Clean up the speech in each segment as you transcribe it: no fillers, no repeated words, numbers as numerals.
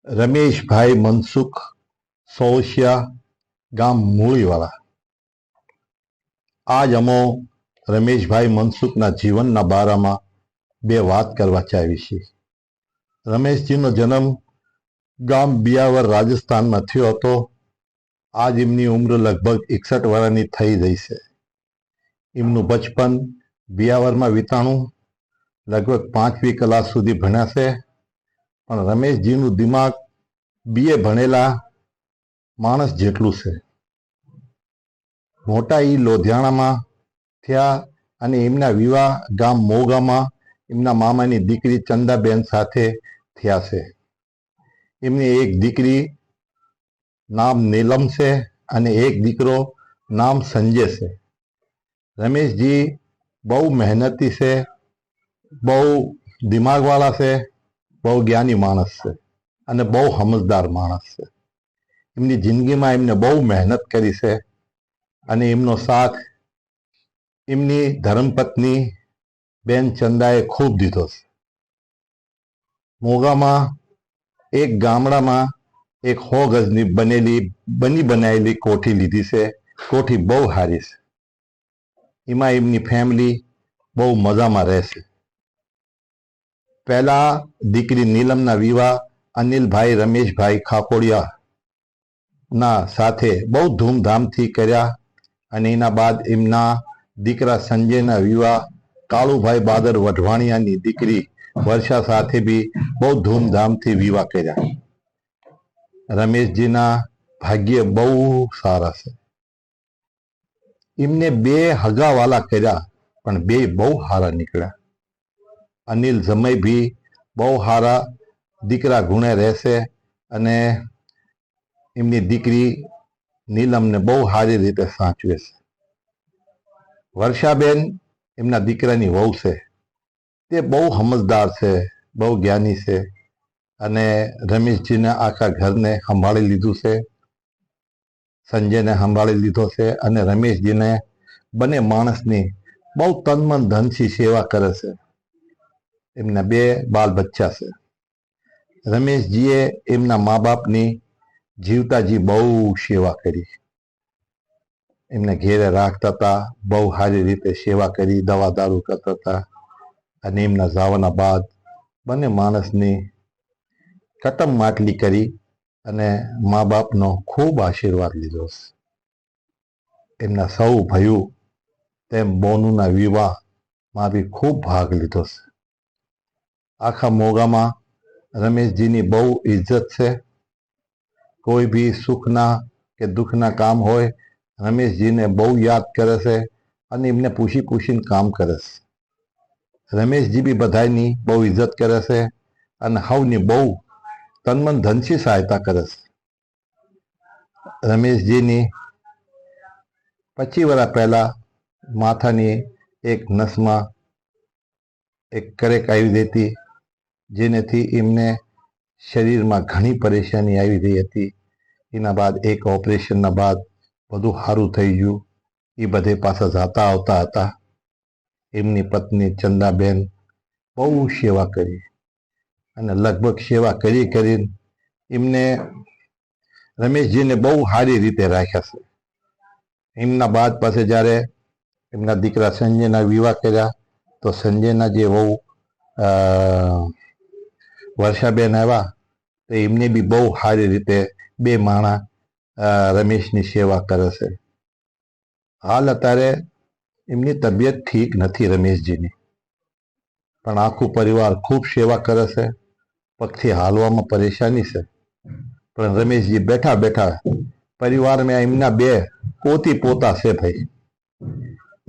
રમેશભાઈ મનસુખ સોશિયા ગામ મૂળીવાળા। આજ અમો રમેશભાઈ મનસુખના જીવનના બારામાં બે વાત કરવા ચાહી છીએ। રમેશજીનો જન્મ ગામ બિયાવર રાજસ્થાનમાં થયો હતો। આજ એમની ઉંમર લગભગ 61 વર્ષની થઈ ગઈ છે। એમનું બચપન બિયાવરમાં વિતાણું। લગભગ 5મી ક્લાસ સુધી ભણ્યા છે। પણ રમેશજીનું દિમાગ બીએ ભણેલા માણસ જેટલું છે। મોટા ઈ લોધિયાણામાં થયા અને એમના વિવાહ ગામ મોગામાં એમના મામાની દીકરી ચંદાબેન સાથે થયા છે। એમની એક દીકરી નામ નીલમ છે અને એક દીકરો નામ સંજય છે। રમેશજી બહુ મહેનતી છે, બહુ દિમાગવાળા છે, બહુ જ્ઞાની માણસ છે અને બહુ સમજદાર માણસ છે। એમની જિંદગીમાં એમને બહુ મહેનત કરી છે અને એમનો સાથ એમની ધર્મપત્ની બેન ચંદાએ ખૂબ દીધો છે। મોગામાં એક ગામડામાં એક 100 ગજની બનાવેલી કોઠી લીધી છે। કોઠી બહુ સારી છે। એમાં એમની ફેમિલી બહુ મજામાં રહેશે। પહેલા દીકરી નીલમના વિવાહ અનિલભાઈ રમેશભાઈ ખાકોડિયા ના સાથે બહુ ધૂમધામથી કર્યા અને એના બાદ એમના દીકરા સંજયના વિવાહ કાળુભાઈ બાદર વઢવાણિયાની દીકરી વર્ષા સાથે બી બહુ ધૂમધામથી વિવાહ કર્યા। રમેશજીના ભાગ્ય બહુ સારા છે। એમને 2 હગાવાલા કર્યા પણ 2 બહુ સારા નીકળ્યા। અનિલ જમઈ ભી બહુ સારા દીકરા ગુણે રહેશે અને એમની દીકરી નીલમને બહુ સારી રીતે સાચવે છે। વર્ષાબેન એમના દીકરાની વહુ છે। તે બહુ સમજદાર છે, બહુ જ્ઞાની છે અને રમેશજીને આખા ઘરને સંભાળી લીધું છે। સંજયને સંભાળી લીધો છે અને રમેશજીને બંને માણસની બહુ તન મન ધનથી સેવા કરે છે। એમના 2 બાલ બચ્ચા છે। રમેશજીએ એમના મા બાપની જીવતાજી બહુ સેવા કરી। એમને ઘેરે રાખતા હતા, બહુ સારી રીતે સેવા કરી, દવા દારૂ કરતા હતા અને એમના જવાના બાદ બંને માણસની કટમ માટલી કરી અને મા બાપનો ખૂબ આશીર્વાદ લીધો છે। એમના સૌ ભાઈઓ તેમ બોનુના વિવાહમાં બી ખૂબ ભાગ લીધો છે। આખા મોગામાં રમેશજીની બહુ ઇજ્જત છે। કોઈ બી સુખના કે દુઃખના કામ હોય રમેશજીને બહુ યાદ કરે છે અને એમને પૂછીને કામ કરે છે। રમેશજી બી બધાની બહુ ઇજ્જત કરે છે અને સૌની બહુ તનમન ધનથી સહાયતા કરે છે। રમેશજીની 25 વર્ષ પહેલા માથાની એક નસમાં એક કરેક આવી હતી, જેનેથી એમને શરીરમાં ઘણી પરેશાની આવી રહી હતી। એના બાદ એક ઓપરેશનના બાદ બધું સારું થઈ ગયું। એ બધે પાછા જતા આવતા હતા। એમની પત્ની ચંદાબેન બહુ સેવા કરી અને લગભગ સેવા કરીને એમને રમેશજીને બહુ સારી રીતે રાખ્યા છે। એમના બાદ પછી જ્યારે એમના દીકરા સંજયના વિવાહ કર્યા તો સંજયના જે વહુ વર્ષાબેન આવ્યા તો એમને બી બહુ સારી રીતે 2 માણા રમેશની સેવા કરે છે। હાલ અત્યારે એમની તબિયત ઠીક નથી રમેશજીની, પણ આખું પરિવાર ખૂબ સેવા કરે છે। પગથી હાલવામાં પરેશાની છે પણ રમેશજી બેઠા બેઠા પરિવારમાં એમના 2 પોતી પોતા છે ભાઈ।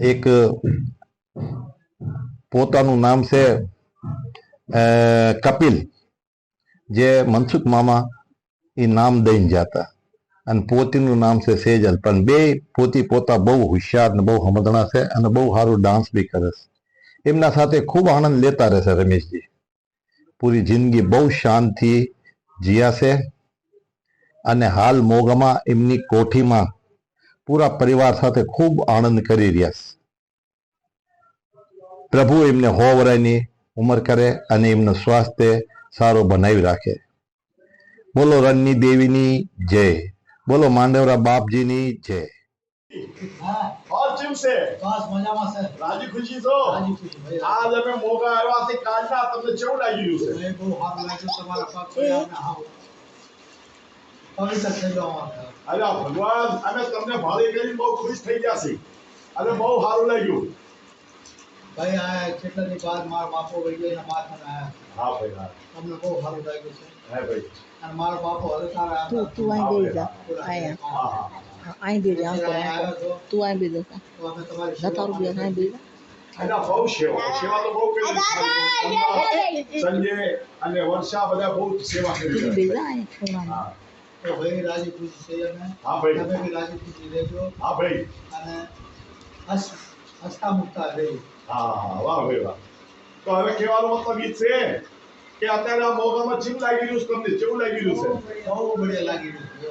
એક પોતાનું નામ છે કપિલ, જે મનસુખ મામા એ નામ દઈને જતા, અને પોતીનું નામ છે સેજલ। પણ 2 પોતી પોતા બહુ હોશિયાર ને બહુ સમજણા છે અને બહુ સારું ડાન્સ બી કરે છે। એમના સાથે ખૂબ આનંદ લેતા રહેશે રમેશજી। પૂરી જિંદગી બહુ શાંતિ જીયા છે અને હાલ મોગામાં એમની કોઠીમાં પૂરા પરિવાર સાથે ખૂબ આનંદ કરી રહ્યા છે। પ્રભુ એમને 100 વર્ષની ઉંમર કરે અને એમનું સ્વાસ્થ્ય સારું બનાવી રાખે। બોલો રણની દેવીની જય, બોલો માંડવરા બાપજીની જય। हाँ और जिम से बस मजा में सर राजी खुशी तो राजी खुशी भाई आज हमें मौका આવ્યો છે કાલના તમને કેવું લાગી રહ્યું છે भाई बहुत हाथ लागे तुम्हारा पाप किया ना हाँ पवित्र થઈ જાઓ અમારા અરે ભગવાન અમે તમને ભાળી કરીને બહુ ખુશ થઈ ગયા છે અને બહુ સારું લાગ્યું ભાઈ આ કેટલા દી બાદ મારા બાપો વઈ ગયા માથા ના આયા હા ભાઈ હા તમને બહુ સારું લાગ્યું છે હે ભાઈ અને મારા બાપો હવે તારા તું અહીં બેસી જા અહીંયા હા હા અહીં બેસી જા આવ્યા છો તું અહીં બેસી જા તો અમે તમારી જતા રૂપિયા અહીં બેસી અને બહુ સેવા તો બહુ કરી સંજય અને વર્ષા બધા બહુ સેવા કરી જા બેસી જા અહીં ખૂણામાં હા તો ભાઈ રાજી ખુશી છે અમે હા ભાઈ તમે બી રાજી ખુશી રહેજો હા ભાઈ અને હસતા મુકતા રહેજો હા વાહ ભાઈ વાહ તો હવે કહેવાનો મતલબ એ છે કે અત્યારે આ મોગામાં ચીમ લાગી રહ્યું છે તમને કેવું લાગી રહ્યું છે બહુ બઢિયા લાગી રહ્યું છે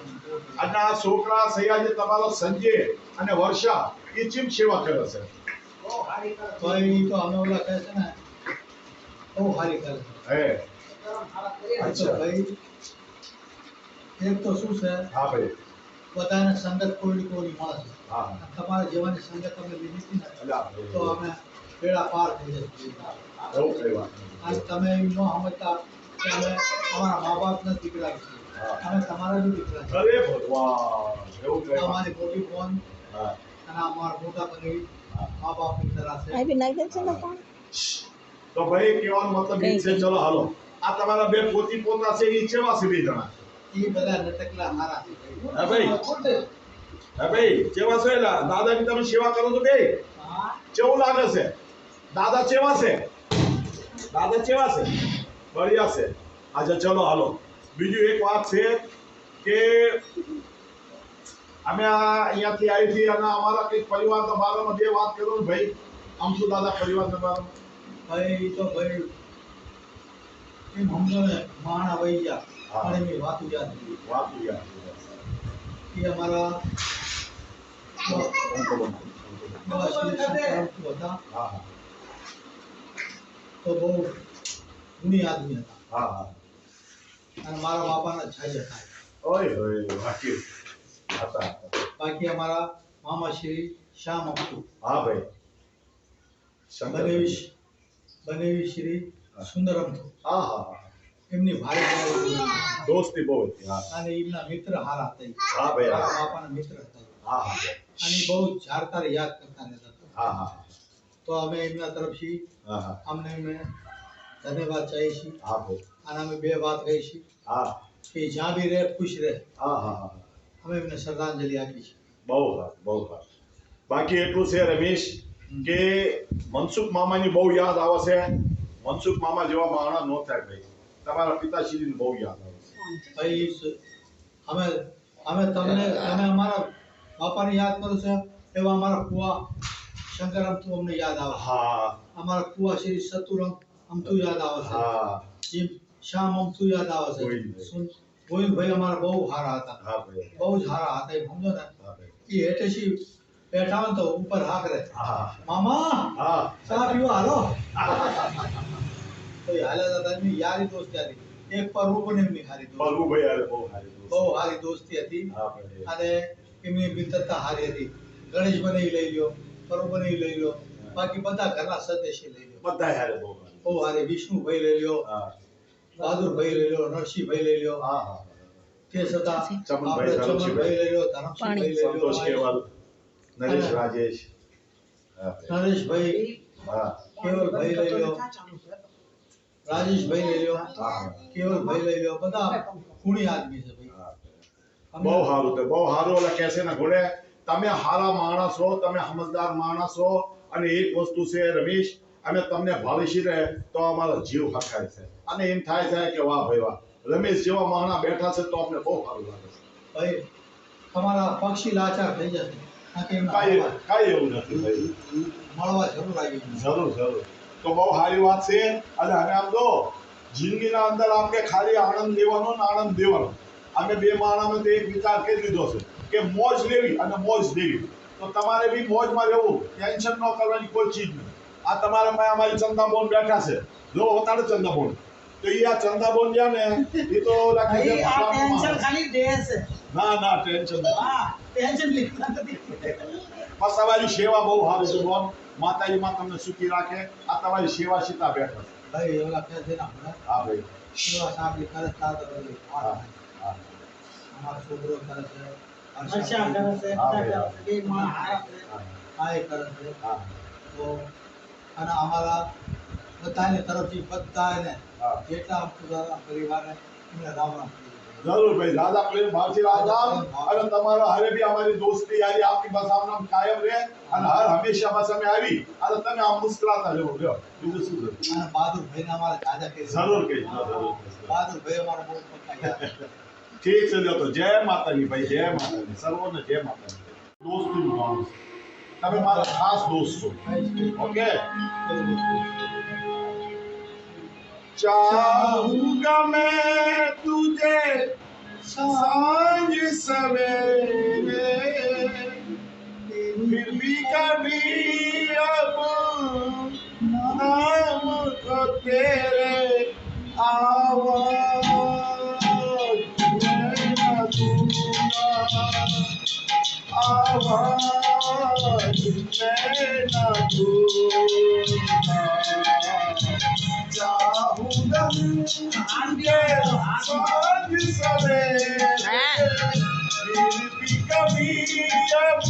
અને આ છોકરા સયાજી તમારો સંજય અને વર્ષા એ ચીમ સેવા કરે છે ભાઈ તો અમે ઓલા કહે છે ને બહુ સારી કરે હે છે અચ્છા ભાઈ એક તો શું છે હા ભાઈ બધાને સંગત કોઈની મળે છે હા અને તમારા જેવાની સંગત અમે લીધી હતી ને અલા તો અમે બેડા પાર થઈ જશે એવું કઈ વાત અને તમે એમ ન સમજતા કે અમે અમારા મા બાપના દીકરા છીએ અમે તમારા બી દીકરા છીએ અરે ભગવાન એવું કઈ વાત અમારી મોટી ફોન હા અને અમારા મોટા બની મા બાપની તરફ છે અહીં બી નાખી દે છે ને પણ તો ભાઈ કહેવાનો મતલબ એ છે ચલો હાલો આ તમારા બે પોતી પોતા છે એ કેવા છે બે જણા એ બધા નટકલા હારા છે હા ભાઈ હા ભાઈ કેવા છે એલા દાદાની તમે સેવા કરો છો બે હા કેવું લાગે છે દાદા કેવા છે દાદા કેવા છે બઢિયા છે अच्छा चलो हालो બીજું એક વાત છે કે અમે અહીંયાથી આવી હતી અને અમારા કઈ પરિવારના બારામાં બે વાત કરો ને ભાઈ આમ શું દાદા પરિવારના બારામાં ભાઈ તો ભાઈ એમ સમજો ને માણા વહી ગયા હા. પણ એમની વાત યાદ નથી વાત યાર એ અમારા બસ હતા હા હા તો બહુ ગુણી આદમી હતા હા હા અને મારા બાપાના છાજ હતા ઓય હોય વાક્ય હતા બાકી અમારા મામા શ્રી શ્યામ અપટુ હા ભાઈ બનેવી બનેવી શ્રી સુંદરમ હા હા હા એમની ભાઈ દોસ્તી બહુ હતી હા અને એમના મિત્ર હારા હતા હા ભાઈ મારા હા બાપાના મિત્ર હતા હા હા અને બહુ જાણકાર યાદ કરતા રહેતા હતા હા હા તો અમે એમના તરફથી હા હા અમને ધન્યવાદ ચાહીએ છીએ હા ભાઈ અને અમે બે વાત કહી છીએ હા કે જ્યાં બી રહે ખુશ રહે હા હા હા અમે એમને શ્રદ્ધાંજલિ આપી છે બહુ સારું બહુ સારું બાકી એટલું છે રમેશ કે મનસુખ મામાની બહુ યાદ આવે છે મનસુખ મામા જેવા માણસ નો થાય ભાઈ તમારા પિતાશ્રીની બહુ યાદ આવે છે ભાઈ અમે અમે તમે અમારા બાપાને યાદ કરો છો એવા અમારા કુવા શંકરમ તું અમને યાદ આવે છે હા અમારા કુવા શ્રી સતુરમ અમતું યાદ આવે છે હા જીમ શ્યામ અમતું યાદ આવે છે ગોવિંદભાઈ. ગોવિંદભાઈ અમારા બહુ સારા હતા હા ભાઈ બહુ જ સારા હતા એમ સમજો ને હા ભાઈ એ હેઠેથી બેઠા હોય ને તો ઉપર હાક રહે હા મામા હા ચા પીવા હાલો તો એ હાલ્યા હતા એમની યારી દોસ્તી હતી એક પર રૂપને એમની હારી દોસ્તી બલવુભાઈ યાર બહુ સારી દોસ્તી. બહુ સારી દોસ્તી હતી હા ભાઈ અને એમની મિત્રતા સારી હતી ગણેશ બની લઈ લ્યો પરો બની લઈ લ્યો બાકી બધા ઘરના સદસ્ય લઈ લ્યો બધા યાર બહુ સારી. બહુ સારી વિષ્ણુભાઈ લઈ લ્યો હા બહાદુરભાઈ લઈ લ્યો નરસિંહભાઈ લઈ લ્યો હા હા તે છતાં ચમનભાઈ, આપણે ચમનભાઈ લઈ લ્યો ધરમસિંહભાઈ લઈ સંતોષ લ્યો કેવલ નરેશ રાજેશ હા ભાઈ. નરેશભાઈ હા કેવલભાઈ લઈ લ્યો રાજેશભાઈ લઈ લ્યો હા કેવલભાઈ લઈ લ્યો બધા ગુણી આદમી છે ભાઈ હા અમે બહુ સારું તે બહુ સારું ઓલા કહે છે ને ઘોડે તમે હારા માણસ છો તમે સમજદાર માણસ છો અને એક વસ્તુ છે રમેશ અમે તમને ભાવીશી રહે તો અમારો જીવ હરખાય છે અને એમ થાય છે કે વાહ ભાઈ વાહ રમેશ જેવા માણસ બેઠા છે તો અમને બહુ સારું લાગે છે ભાઈ તમારા પક્ષી લાચાર થઈ જશે બાકી એમને કાંઈ કાંઈ એવું નથી ભાઈ મળવા જરૂર આવી જશે. જરૂર જરૂર તો બહુ સારી વાત છે અને હવે આમ જો જિંદગીના અંદર આપણે ખાલી આનંદ લેવાનો ને આનંદ દેવાનો અમે બે માણસમાં તો એક વિચાર કરી લીધો છે કે મોજ લેવી અને મોજ દેવી તો તમારે બી મોજમાં રહેવું ટેન્શન ન કરવાની કોઈ ચીજ નહીં આ તમારા પાસે અમારી ચંદાબોન બેઠા છે જો હોતાડે ચંદાબોન तो ये आ चंदा बोल दिया ने ये तो लगे भाई आ टेंशन खाली दे છે ना टेंशन नहीं હા ટેન્શન લીધા નથી બસ તમારી સેવા બહુ સારી છે બોન માતાજી માં તમને સુખી રાખે આ તમારી સેવા સીતા બેઠો છે. ભાઈ ઓલા કહે છે ને આપણે હા ભાઈ સેવા સાંભળી કરે સાદ હા હા અમારો છોકરો કરે છે વર્ષા કરે છે હા, બધા ભાઈ. કરે છે બે માણસ હારા છે હા, આ એ કરે છે હા તો અને અમારા બધાની તરફથી બધાને હા જેટલા અમારા પરિવારને એમને રામ રામ કહીએ. જરૂર ભાઈ દાદા પ્રેમ ભાવથી રામ અને તમારા હારે બી અમારી દોસ્તી યારી આપની બસ આમ કાયમ રહે અને હર હંમેશા બસ અમે આવી અને તમે આમ મુસ્કરાતા રહો લ્યો બીજું શું કરું અને બહાદુરભાઈને અમારે દાદા કહે જરૂર કહીશ જરૂર કહીશ. બહાદુરભાઈ અમારા બહુ પક્કા ઠીક છે લ્યો તો જય માતાજી ભાઈ જય માતાજી સર્વોને જય માતાજી દોસ્તીનું કામ છે. તમે મારા ખાસ દોસ્ત છો ઓકે चाहूंगा मैं तुझे सांझ सवेरे फिर भी कभी अब नाम को तेरे आवाज मैं न दूंगा आवाज मैं न दूंगा चाहूंगा तुझे सांझ सवेरे फिर भी कभी अब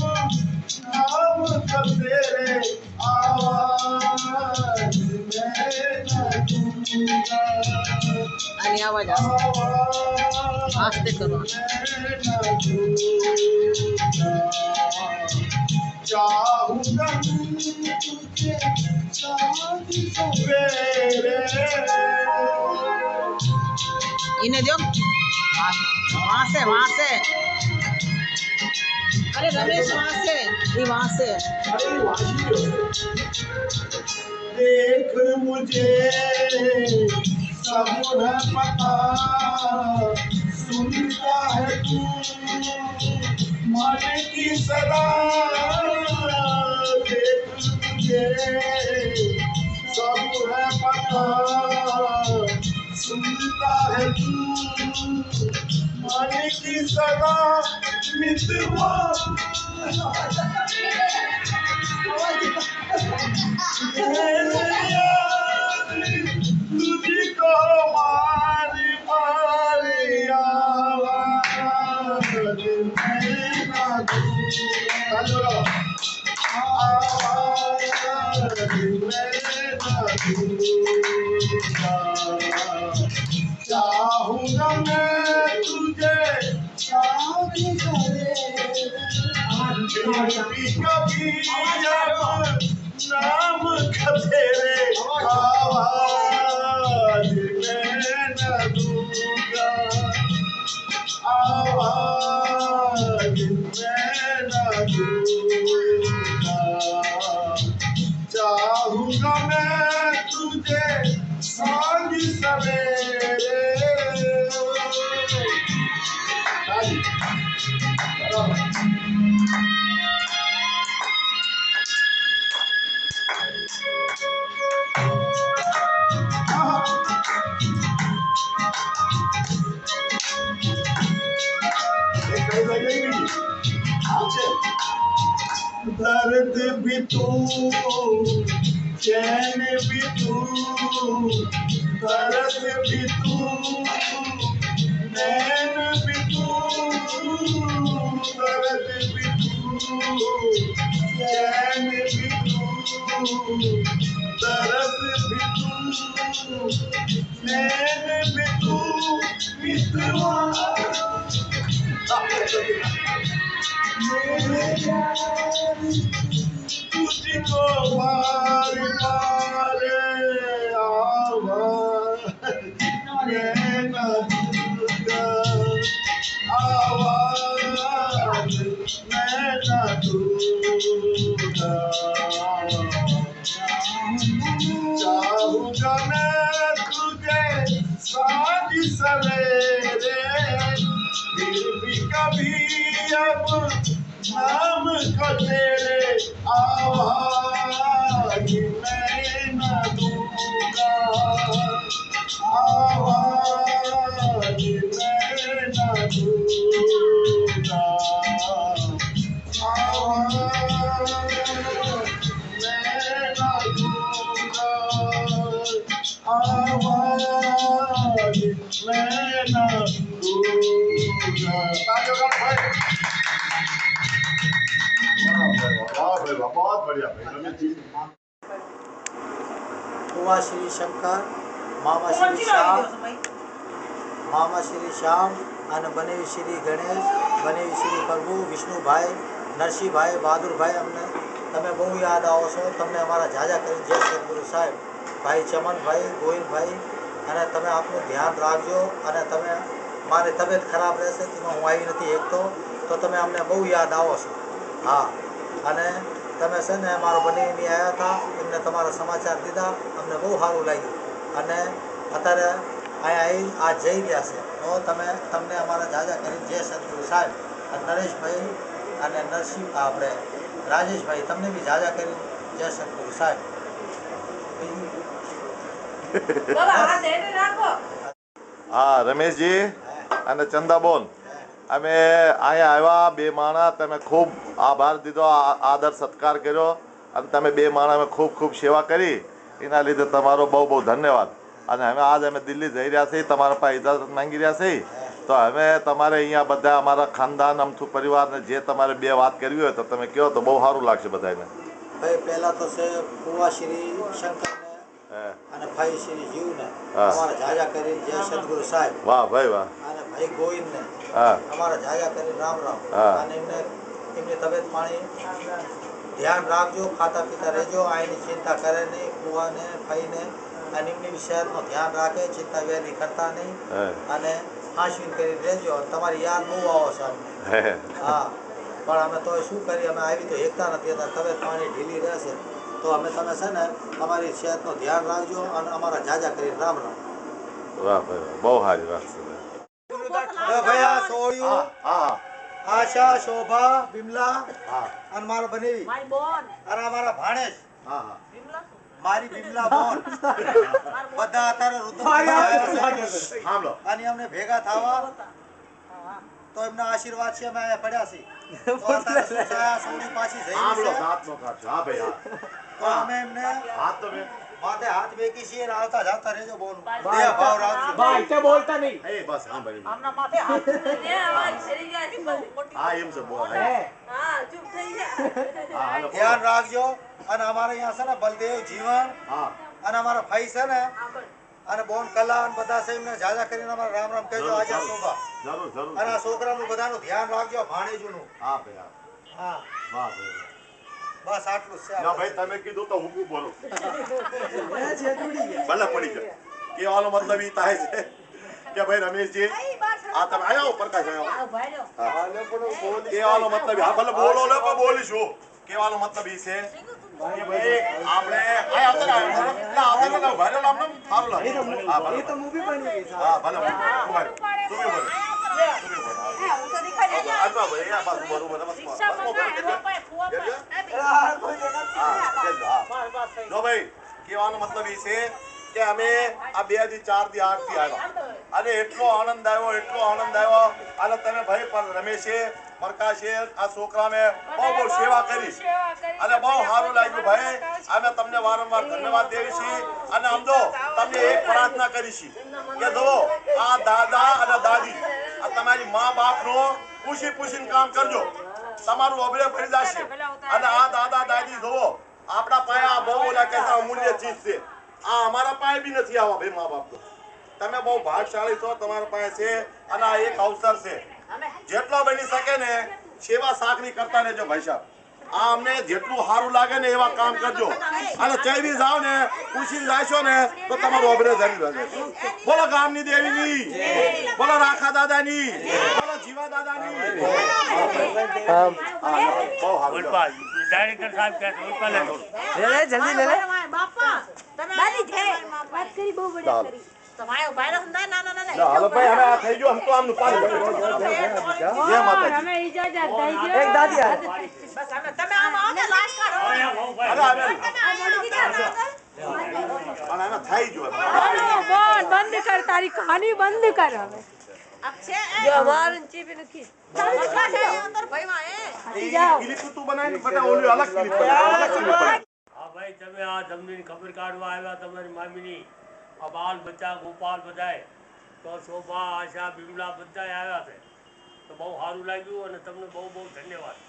नाम का तेरे आवाज मैं न दूंगा આની અવાજ આસ્તે કરો चाहूंगा तुझे सांझ सवेरे એને દો વાંસે વાંસે અરે રમેશ વાંસે એ વાંસે देख मुझे सब है पता सुनता है तू मन की सदा देख मुझे सब है पता सुनता है तू मन की सदा मितवा तुझको मारी मारी आवाज मैं ना दूंगा आवाज मैं ना दूंगा चाहूंगा मैं तुझे शादी करे कभी नाम का तेरे आवाज मैं न दूंगा आवाज मैं न दूंगा चाहूंगा मैं तुझे सांझ सवेरे दर्द भी तू चैन भी तू तरस भी तू नैन भी तू दर्द भी तू चैन भी तू तरस भी तू नैन भी तू मितवा तुझको मार मार आवाज मैं न दूंगा आवाज मैं न दूंगा चाहूंगा मैं तुझे सांझ सवेरे फिर भी कभी अब नाम को तेरे आवाज मैं न दूंगा आवाज में न दूजा। तालियों का भाई। वाह भाई वाह, बहुत बढ़िया भाई रमेश जी। કુવા શ્રી શંકર, મામા શ્રી શ્યામ, મામા શ્રી શ્યામ અને બનેવી શ્રી ગણેશ, બનેવી શ્રી પ્રભુ વિષ્ણુભાઈ, નરસિંહભાઈ, બહાદુરભાઈ, અમને તમે બહુ યાદ આવો છો. તમને અમારા જાજા કરી જય સદગુરુ સાહેબ, ભાઈ ચમનભાઈ, ગોવિંદભાઈ, અને તમે આપનું ધ્યાન રાખજો. અને તમે મારી તબિયત ખરાબ રહેશે તેમાં હું આવી નથી એકતો, તો તમે અમને બહુ યાદ આવો છો. હા, અને તમે છે ને મારો બનેવીની આવ્યા હતા, એમને તમારા સમાચાર દીધા, અમને બહુ સારું લાગ્યું. અને અત્યારે અહીંયા આવી આ જઈ રહ્યા છે, તો તમને અમારા જાજા કરી જય સદગુરુ સાહેબ. અને નરેશભાઈ અને નરસિંહ આપણે રાજેશભાઈ, તમને બી જાજા કરી જય સદગુરુ સાહેબ. હા રમેશજી અને ચંદાબોન, અમે અહીંયા આવ્યા બે માણા, તમે ખૂબ આભાર દીધો, આદર સત્કાર કર્યો, અને તમે બે માણા અમે ખૂબ ખૂબ સેવા કરી, એના લીધે તમારો બહુ બહુ ધન્યવાદ. અને હવે આજ અમે દિલ્હી જઈ રહ્યા છીએ, તમારા પાસે ઇજાજત માંગી રહ્યા છીએ, તો હવે તમારે અહીંયા બધા અમારા ખાનદાન અમથું પરિવારને જે તમારે બે વાત કરવી હોય તો તમે કહો તો બહુ સારું લાગશે બધાને. ભાઈ પહેલા તો છે કુવા શ્રી શંકરને અને ભાઈ શ્રી જીવને અમારા જાજા કરી જય સદગુરુ સાહેબ. વાહ ભાઈ વાહ. અને ભાઈ ગોવિંદને હા અમારા જાજા કરી રામ રામ. અને એમની તબિયત પાણી ધ્યાન રાખજો, ખાતા પીતા રહેજો, આની ચિંતા કરે નહીં, કુવાને ભાઈને અને એમની બી સેહતનું ધ્યાન રાખે, ચિંતા વહેલી કરતા નહીં, અને હાંસવીન કરી રહેજો. તમારી યાદ બહુ આવો છે અમને. હા, પણ અમે તો શું કરીએ, અમે આવી તો એકતા નથી, તબિયત પાણી ઢીલી રહેશે, તો અમે તમે છે ને તમારી સેહતનું ધ્યાન રાખજો, અને અમારા જાજા કરી રામ રામ. વાહ ભાઈ વાહ, બહુ સારી વાત છે. ભાઈ આ સોળિયું, હા આશા, શોભા, બિમલા હા અને મારો બનેવી, મારી બોન અને અમારા ભાણેજ, હા હા. મારી બિમલા બોન, બધા અત્યારે સાંભળો. અને અમને ભેગા થવા તો એમના આશીર્વાદ છે, અમે અહીંયા પડ્યા છીએ. તો અત્યારે શું છે, આ સોળી પાછી જઈ સાંભળો, છે, દાંતનો કાઢજો. હા ભાઈ હા. તો અમે એમને હાથ તો મેં માથે હાથ મેકી છીએ, અને આવતા જાતા રહેજો બોન, દેહ ભાવ રાખજો. એ બસ હા ભાઈ. આમના માથે હાથ હા એમ છે બોલ. હા હાલો. ધ્યાન રાખજો. અને અમારે અહીંયા છે ને બલદેવ જીવન હા અને અમારા ભાઈ છે ને અને બોન કલા અને બધા છે, એમને જાજા કરીને અમારા રામ રામ કહેજો. આજે શોભા જરૂર જરૂર. અને આ છોકરાનું બધાનું ધ્યાન રાખજો, ભાણેજનું. હા ભાઈ હા. હા, વાહ ભાઈ. બસ આટલું જ છે. ના ભાઈ તમે કીધું તો હું બી બોલું. ભલે પડી જાય. કહેવાનો મતલબ એ થાય છે કે ભાઈ રમેશજી આ તમે આયા પ્રકાશ આયા. કહેવાનો મતલબ હા ભલે બોલો ને પણ બોલીશું. કહેવાનો મતલબ એ છે કે ભાઈ આપણે આયા હતા ને ના આપણે ના ભારે નામ નામ સારું લાગે. હા ભલે. એ તો મૂવી બની ગઈ. હા ભલે. તું બી બોલ. આટલા ભાઈ આ બસ બરોબર બસ. જો ભાઈ કહેવાનો મતલબ એ છે કે અમે આ 2 થી 4 થી 8 થી આવ્યા અને એટલો આનંદ આવ્યો અને તમે ભાઈ પણ રમેશે પ્રકાશે આ છોકરાને બહુ સેવા કરી અને બહુ સારું લાગ્યું ભાઈ. અમે તમને વારંવાર ધન્યવાદ દેવી છીએ અને આમ તો તમને એક પ્રાર્થના કરી છે કે જો આ દાદા અને દાદી આ તમારી મા બાપનો પૂછીને કામ કરજો, તમારું અભરે ભરી જશે. અને આ દાદા દાદી જોવો આપણા પાસે આ બહુ ઓલા કે અમૂલ્ય ચીજ છે, આ અમારા પાસે બી નથી આવા ભાઈ મા બાપ તો. તમે બહુ ભાગશાળી છો, તમારા પાસે છે અને આ એક અવસર છે, જેટલો બની શકે ને સેવા સાકરી કરતા રહેજો ભાઈ સાહેબ. આ અમને જેટલું સારું લાગે ને એવા કામ કરજો અને ચૈવી જાવ ને પૂછીને જાશો ને તો તમારું અભરે જરી રહેશે. બોલો ગામની દેવીની, બોલો રાખા દાદાની, બોલો જીવા દાદાની. બહુ સારું. ડાયરેક્ટર સાહેબ કહે છે ઉલ્પા લે થોડું. બાપા તમે વાત કરી બહુ બઢિયા કરી. તમારે ભાઈરો ના ના ના ના હાલો ભાઈ હવે આ થઈ ગયો હમ તો આમનું પાણી જય માતાજી. અમે ઈજાજત દઈ ગયો એક દાદી આવે. બસ અમે તમે આમ આવો ને લાશ કરો અરે હવે પણ હવે થઈ ગયો. બોલ બંધ કર, તારી કહાની બંધ કર હવે. અક્ષે જો અમારું ચીપ નથી. અંદર ભાઈમાં ક્લિપ તું બનાવીને બધા ઓલી અલગ ક્લિપ બનાવી. હા ભાઈ તમે આ જમીન ખબર કાઢવા આવ્યા તમારી મામીની, આ બાલ બચ્ચા ગોપાલ બધાય તો શોભા આશા બિમલા બધાય આવ્યા છે તો બહુ સારું લાગ્યું અને તમને બહુ બહુ ધન્યવાદ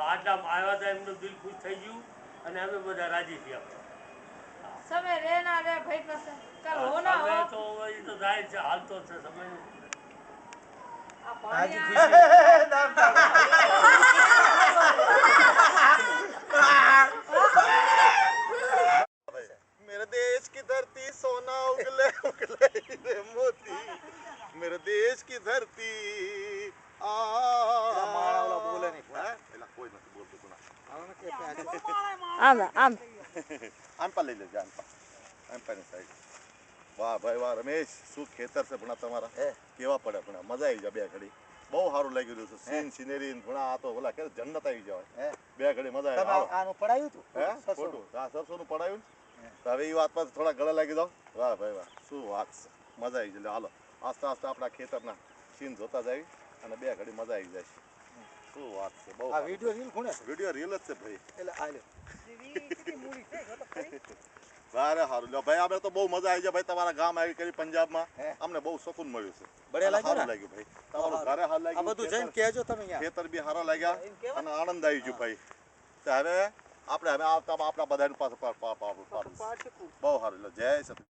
આટલા આવ્યા હતા એમનું દિલ ખુશ થઈ ગયું અને અમે બધા રાજી થયા समय रहना रे भाई पास कल होना હવે हो તો એ તો જાય છે હાલતો છે સમયનું आ आज पानी खुशी मेरे देश की धरती सोना उगले उगले रे मोती मेरे देश की धरती माळावाला बोले नहीं हैं? एला कोई નથી બોલતું કોના आम आम આમ પા લઈ લેજે આમ પા ની સાઈડ વાહ ભાઈ વાહ રમેશ શું ખેતર છે ભણા તમારા કેવા પડે ભણા મજા આવી જાય બે ઘડી બહુ સારું લાગી રહ્યું છે સીન સિનેરી ભણા આ તો ઓલા કે જન્નત આવી જાય બે ઘડી મજા તમે આવે આનું પડાયું તું હે ખોટું હા સરસોનું પડાયું ને તો હવે એ વાત પર થોડા ગળે લાગી દો વાહ ભાઈ વાહ શું વાત છે મજા આવી જાય હાલો આસ્તે આસ્તે આપણા ખેતરના સીન જોતા જાય અને બે ઘડી મજા આવી જાય શું વાત છે બહુ આ વિડિયો રીલ કોણે વિડિયો રીલ જ છે ભાઈ એટલે આ લે વારે સારું લ્યો ભાઈ આપણે તો બહુ મજા આવી જાય ભાઈ તમારા ગામ આવી કરી પંજાબમાં અમને બહુ સુકૂન મળ્યું છે બઢિયા લાગ્યું સારું લાગ્યું ભાઈ તમારું ઘરે હાલ આ લાગ્યું બધું જઈને કહેજો તમે અહીંયા ખેતર બી સારા લાગ્યા અને આનંદ આવી ગયો ભાઈ તો હવે આપણે આવતા આપણા બધાની પાસે બહુ સારું લ્યો જય સત